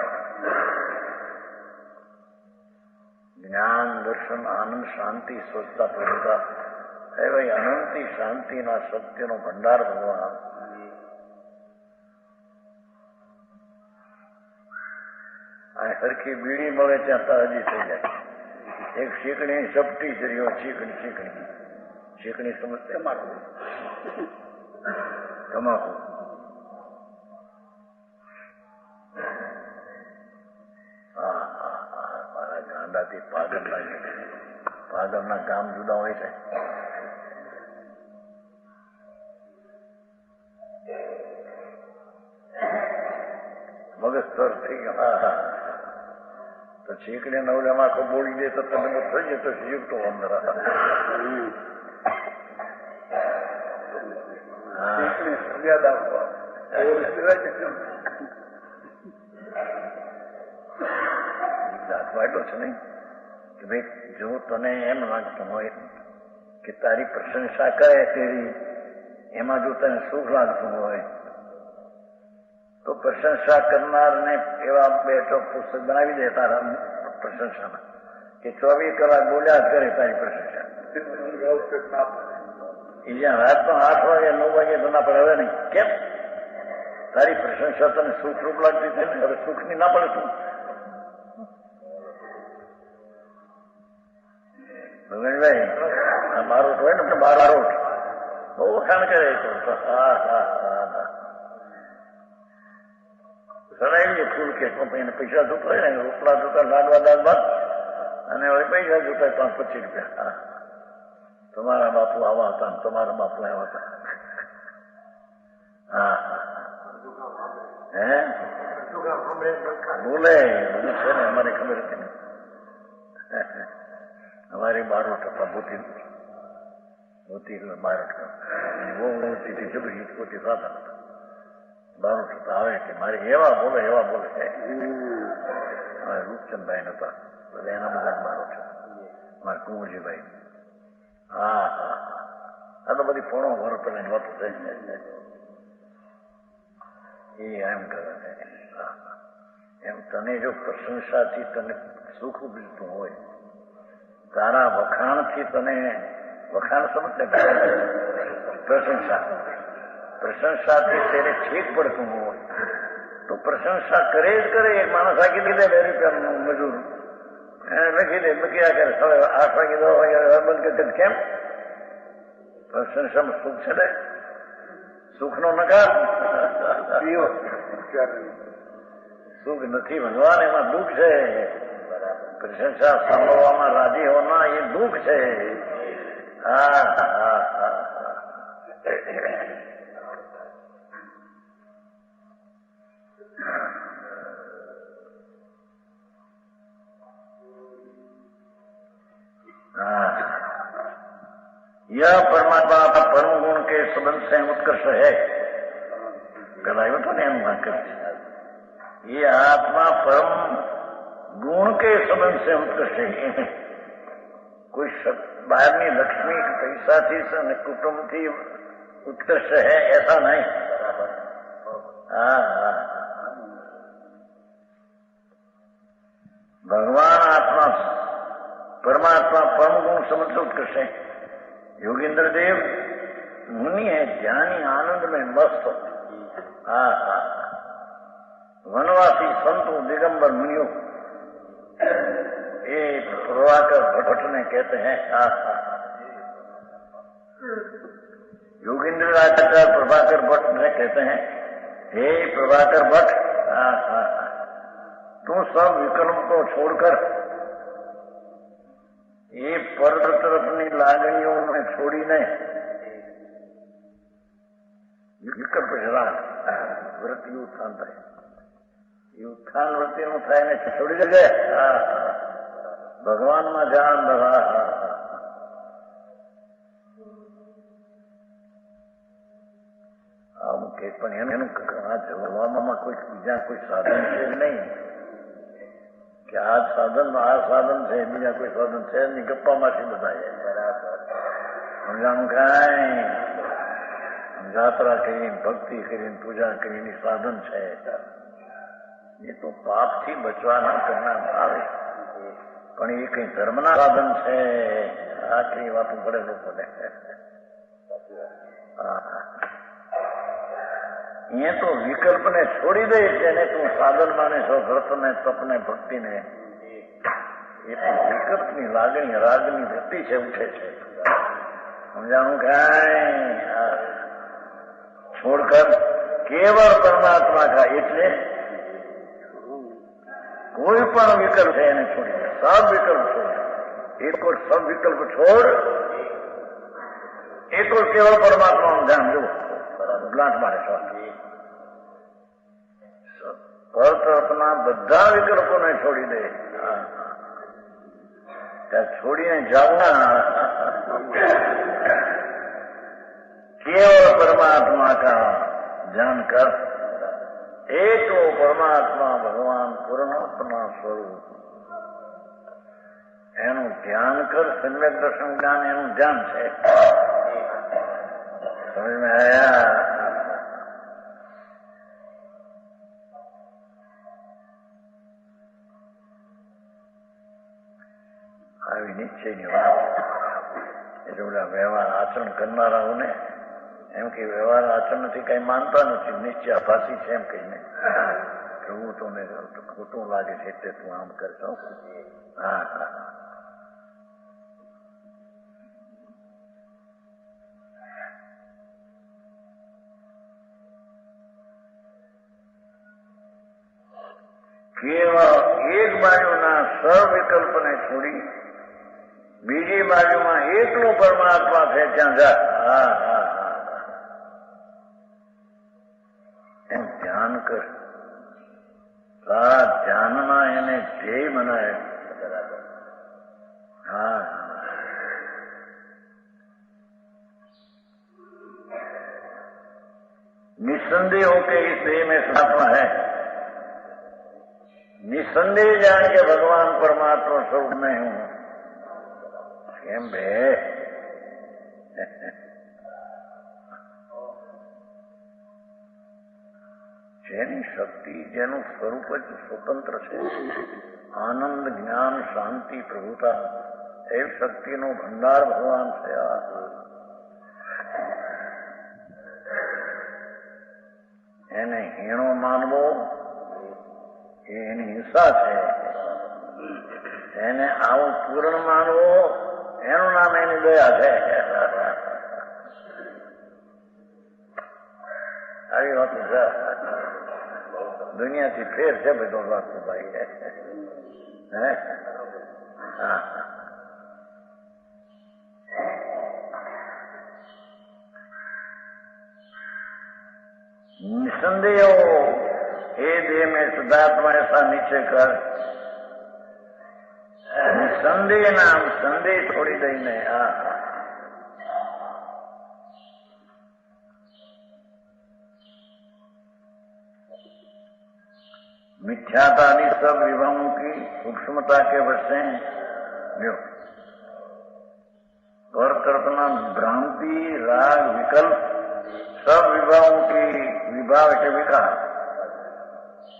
A: જ્ઞાન દર્શન આનંદ શાંતિ સ્વચ્છતા પ્રભુતા એવા અનંતી શાંતિના સત્યનો ભંડાર ભગવાન આ સરખી બીડી મળે ત્યાં તાજી થઈ જાય। એક શીકણી ચપટી જ રહ્યો શીકણી સમજते તમાકુ મારા ગાંડાથી પાગલના કામ જુદા હોય છે। મગજ સ્તર થઈ ગયો હા હા તો ચીકણી નવલામાં આખો બોલી દે તો તમે થઈ જતો યુક્તો અંદર વાંટો છે નહીં કે ભાઈ જો તને એમ લાગતું હોય કે તારી પ્રશંસા કરે તેવી એમાં જો તને સુખ લાગતું હોય તો પ્રશંસા કરનારને એવા બેઠો પુસ્તક બનાવી દે તારા પ્રશંસાના કે 24 કલાક બોલ્યા જ કરે તારી પ્રશંસા એ જ્યાં રાતનો 8 વાગે 9 વાગે તો ના પડે હવે નહીં કેમ તારી પ્રશંસા તને સુખરૂપ લાગતી છે ને હવે સુખની ના પડે શું ભગવાનભાઈ આ બારોટ હોય ને બારોટ બહુ વખાણ કરે તો હા હા હા સડાવીએ ફૂલ કે એને પૈસા જોતા હોય ને રોટલા જોતા લાડવા દાળ અને હવે પૈસા જોતા 5-25 રૂપિયા તમારા બાપુ આવા હતા તમારા બાપુ આવા હતા હા હે બોલે બધું છે ને અમારે ખબર હતી ને અમારી બારોટ હતા મોતી બારોટ બહુ મોતી જબરી પોતી સાધન હતા બારોટ આવે કે મારે એવા બોલે રૂપચંદભાઈ નતા ભલે એના મજાક મારો છો મારા કુંવરજીભાઈ. હા હા હા, આ તો બધી ફોણો ઘર પેલા વાત છે એ એમ કરે છે. એમ તને જો પ્રશંસાથી તને સુખ મળતું હોય, તારા વખાણથી તને વખાણ સમજ પ્રશંસાથી તેને ઠીક પડતું હોય તો પ્રશંસા કરે જ કરે. એક માણસ આખી દીધે 2 રૂપિયાનું મજૂર એને લખી દે લખ્યા કરે હવે 8 વાગે 10 વાગે બંધ કરી કેમ? પ્રશંસામાં સુખ છે ને, સુખનો નકાર સુખ નથી ભગવાન, એમાં દુઃખ છે. પ્રશંસા સાંભળવામાં રાજી હોના એ દુઃખ છે. હા હા હા, यह परमात्मा परम गुण के संबंध से उत्कर्ष है. करायो तो नहीं कर, ये आत्मा परम गुण के संबंध से उत्कर्ष है. कोई બહારની લક્ષ્મી પૈસાથી અને કુટુંબથી ઉત્કર્ષ है ऐसा नहीं. हाँ हाँ, भगवान आत्मा परमात्मा परम गुण समझ से उत्कर्ष है. योगेंद्र देव मुनि है, ज्ञानी आनंद में मस्त. हाँ हाँ, वनवासी संतो दिगंबर मुनियों ये प्रभाकर भट्ट ने कहते हैं. हाँ हाँ, योगेंद्र आचार्य प्रभाकर भट्ट ने कहते हैं, हे प्रभाकर भट्ट, हाँ हाँ, तू सब विकल्प को छोड़कर ये પર તરફની લાગણીઓને છોડીને વિકલ્પ જરા વૃત્તિ ઉત્થાન થાય. એ ઉત્થાન વૃત્તિનું થાય ને છોડી દે. ભગવાનમાં જાણ દવા. આમ કે પણ એનું આ જવામાં કોઈ બીજા કોઈ સાધન છે જ નહીં કે આ સાધન છે, બીજા કોઈ સાધન છે નહીં. ગપ્પામાંથી બધા સમજાણું કાંઈ યાત્રા કરીને ભક્તિ કરીને પૂજા કરીને સાધન છે. એ તો પાપથી બચવાના કરનાર આવે, પણ એ કઈ ધર્મના સાધન છે. આટલી વાતો પડે લોકોને. એ તો વિકલ્પને છોડી દે જેને તું સાધન માને છો, વ્રતને તપને ભક્તિને. એ તો વિકલ્પની લાગણી રાગની વૃત્તિ છે, ઉઠે છે. સમજાણું કાંઈ છોડકર કેવળ પરમાત્મા કા, એટલે કોઈ પણ વિકલ્પ છે એને છોડી દે. સબ વિકલ્પ છોડ, એક और सब विकल्प छोड़, एक और केवल परमात्मा में ध्यान दो. ब्लांट मारे છો પર તરફના બધા વિકલ્પોને છોડી દે. ત્યાં છોડીને જાવના केवल परमात्मा का ध्यान कर. एक वो परमात्मा भगवान पूर्ण अपना स्वरूप એનું ધ્યાન કર. સમ્યક દર્શન જ્ઞાન એનું ધ્યાન છે. સમજ में आया? આવી નિશ્ચયની વાત એટલે બધા વ્યવહાર આચરણ કરનારાઓને એમ કે વ્યવહાર આચરણથી કઈ માનતા નથી, નિશ્ચય આભાસી છે એમ કહીને હું તો ખોટું લાગે છે એટલે તું આમ કરશો. હા હા, કેવળ એક બાજુના સવિકલ્પને છોડી બીજી બાજુમાં એકલો પરમાત્મા છે ત્યાં જા. હા હા હા, એમ ધ્યાન કર. સારા ધ્યાનમાં એને ધ્યેય બનાવે. હા, निस्संदेह हो के इस देह में सनात्मा है. निसंदेह जान के भगवान परमात्मा स्वरूप में हूं। કેમ બે જેની શક્તિ જેનું સ્વરૂપ જ સ્વતંત્ર છે, આનંદ જ્ઞાન શાંતિ પ્રભુતા એવી શક્તિનો ભંડાર ભગવાન છે. એને હીણો માનવો એ એની હિંસા છે. એને આવું પૂર્ણ માનવો એનું નામ એની દયા છે. આવી વાત છે. દુનિયાથી ફેર છે બધો વાસુભાઈ. હે હા निसंदेह हो हे देह में शुद्धात्मा ऐसा नीचे कर. निसंदेह नाम संदेह छोड़ी दईने मिथ्यातानी सब विभागों की सूक्ष्मता के वश से जो और कल्पना भ्रांति राग विकल्प सब विभागों की विभाग के विकार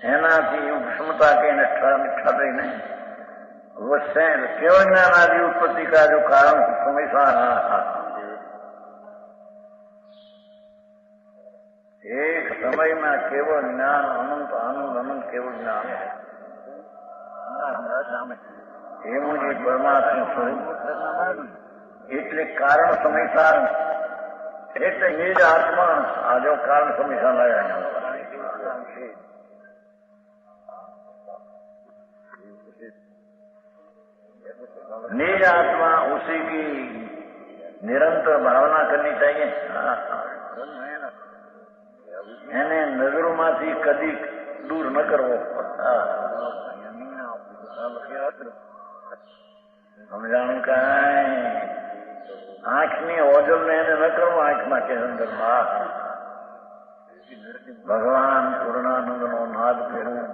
A: એનાથી सूक्ष्मता के निष्ठा नहीं वश्य केवल ज्ञान आदि उत्पत्ति का जो कारण हमेशा एक समय में केवल ज्ञान अनंत आनंद अनंत केवल ज्ञान है. ये मुझे परमात्मा स्वरूप એટલે કારણ સમીસાર એટલે નિજ આત્મા આ જો કારણ સમીસાર લાયા निज आत्मा उसी की निरंतर भावना करनी चाहिए. એને નજરોમાંથી કદી દૂર ન કરવો. સમજાણું કાંઈ આંખની ઓજલ ને એને ન કરવો. આંખમાં કે અંદરમાં ભગવાન પૂર્ણાનંદ નો નાદ કર્યું.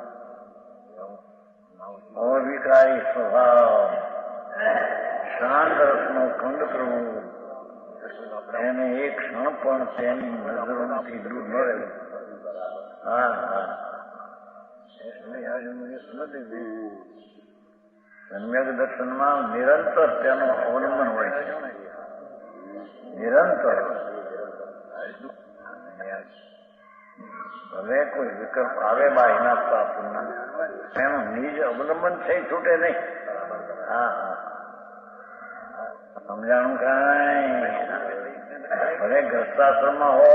A: અવિકારી સ્વભાવ શાંત રસનો ખંડ કરવું. એને એક ક્ષણ પણ તેની નજરોમાંથી દૂર ન રહેવું. સમ્યક દર્શનમાં નિરંતર તેનું અવલંબન હોય છે. નિરંતર ભલે કોઈ વિકલ્પ આવે બાહીના આપણને એનું નિજ અવલંબન થઈ છૂટે નહીં. સમજાણું કાંઈ ભલે ગ્રસ્તાશ્રમમાં હો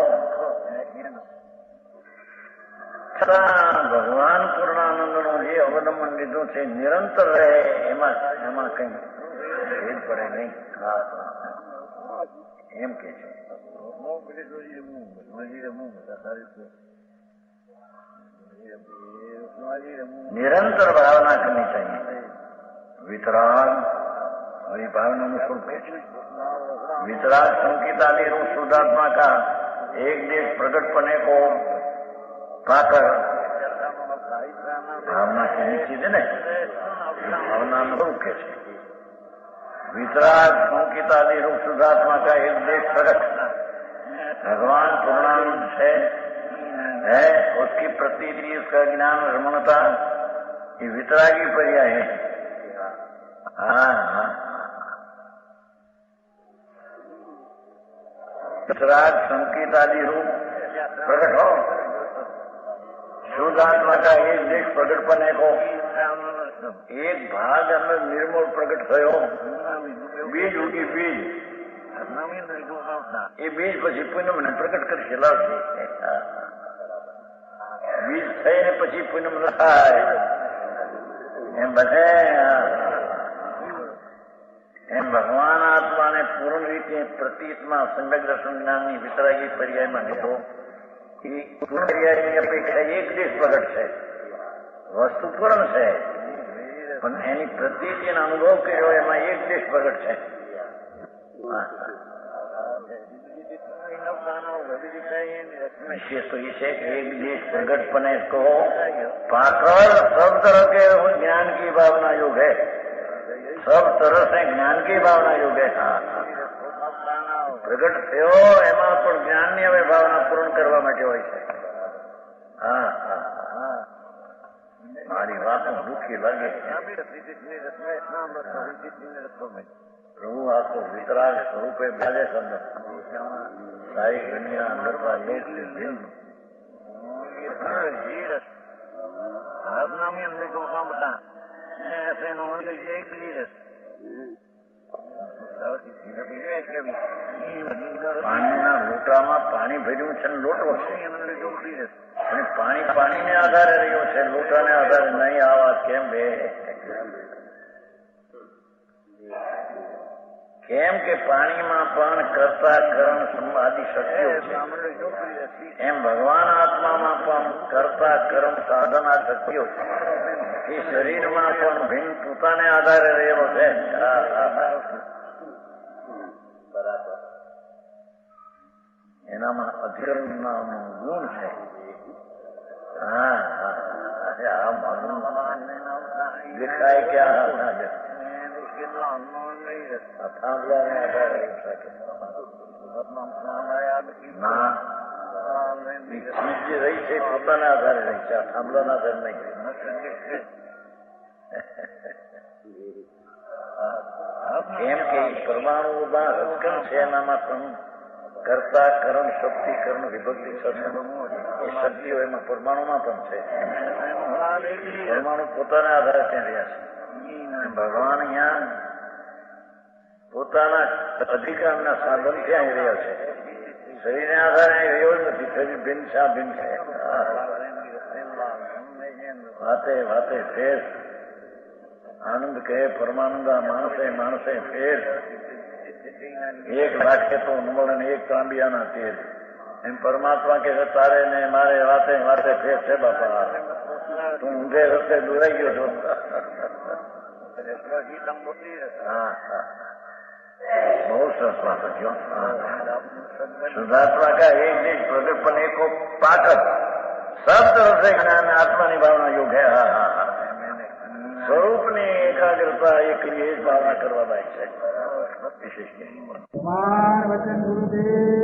A: છતાં ભગવાન પૂર્ણાનંદનો જે અવલંબન લીધું છે નિરંતર રહે એમાં કઈ ભેદ પડે નહીં. એમ કે છે निरंतर भावना करनी चाहिए. वितराग और भावना में शुल्क वितराग संकेत आदि रूप शुद्धात्मा का एक देश प्रकट पने को पाकर भावना की नीचे है न भावना में शुल्क है. वितराग संकेत आदि रूप शुद्धात्मा का एक देश प्रकट भगवान पूर्णानंद है. उसकी प्रतीति उसका ज्ञान रमणता ये वितरागी पर्याय है. वितराग संकेत आदि रूप प्रकट हो शुद्ध आत्मा का एक देश प्रकट पने को एक भाग अंदर निर्मूल प्रकट थयो. बीज उगी बीज ये बीज પછી પુણ્ય મને પ્રકટ કરી લાવશે. બીજ થઈને પછી પુણ્ય ન થાય એમ બધે એમ ભગવાન આત્માને પૂર્ણ રીતે પ્રતીતમાં સમ્યક દર્શન જ્ઞાનની વિતરાગી પર્યાયમાં લીધો. એ પૂર્ણ પર્યાયની અપેક્ષા એક દેશ પ્રગટ છે. વસ્તુ પૂર્ણ છે પણ એની પ્રતીતિનો અનુભવ કર્યો એમાં એક દેશ પ્રગટ છે. विशेष तो ये है कि एक देश प्रगटपने को पाकर सब तरह के ज्ञान की भावना योग है, सब तरह से ज्ञान की भावना योग है। प्रगट थयो એમાં પણ જ્ઞાનની હવે ભાવના પૂર્ણ કરવા માટે હોય છે। હા હા હા, મારી વાતો દુઃખી લાગે છે। પ્રભુ આખો વિતરાગ સ્વરૂપે બાજે શબ્દ સાઈ ગણ્યા અંદરવા લોક से भिन्न નામની અંદર को काम बता ऐसे नो एक लीडर પાણીના લોટામાં પાણી ભર્યું છે, લોટો છે અને પાણી પાણીને આધારે રહ્યો છે, લોટાને આધારે નહીં। આવા કેમ બે? કેમ કે પાણીમાં પણ કર્તા કરણ સંવાદી શક્તિઓ છે, એમ ભગવાન આત્મામાં પણ કર્તા કર્મ સાધના શક્તિઓ છે। એ શરીરમાં પણ ભિન્ન પોતાને આધારે રહેલો છે। બરાબર, એનામાં અધિકરણ નામનો ગુણ છે। હા હા, દેખાય ક્યાં થાંભલાને આધારે રહી શકે ના, ચીજ જે રહી છે પોતાના આધારે રહી છે, આ થાંભલાના આધારે નહીં। કેમ કે પરમાણુમાં રસકણ છે, એનામાં પણ કર્તા કર્મ શક્તિ કર્મ વિભક્તિ એ શક્તિઓ એમાં પરમાણુમાં પણ છે। પરમાણુ પોતાના આધારે ત્યાં રહ્યા છે। ભગવાન અહીંયા પોતાના અધિકારના સાધન ત્યાં રહ્યા છે, શરીરને આધારે રહ્યો જ નથી। શરીર ભિન્ન છે, ભિન્ન છે। વાતે વાતે ફેર આનંદ કહે પરમાનંદા માણસે માણસે ફેર, એક રાખે તો નમળ એક તાંબિયાના તેલ। એમ પરમાત્મા કે તારે ને મારે વાતે વાતે ફેર છે બાપા, તું ઊંધે રસ્તે દોરાઈ ગયો છો। હા હા, બહુ સરસ વાત થયો। શુદ્ધાત્મા का एक देश प्रगटपने को पाकर सब तरह से ज्ञान आत्मा ની ભાવના યોગ है। હા હા હા, સ્વરૂપની એકાગ્રતા એ ક્રિયેશ ભાવના કરવા લાયક છે। વિશેષ
C: કુમાર વચન ગુરુદેવ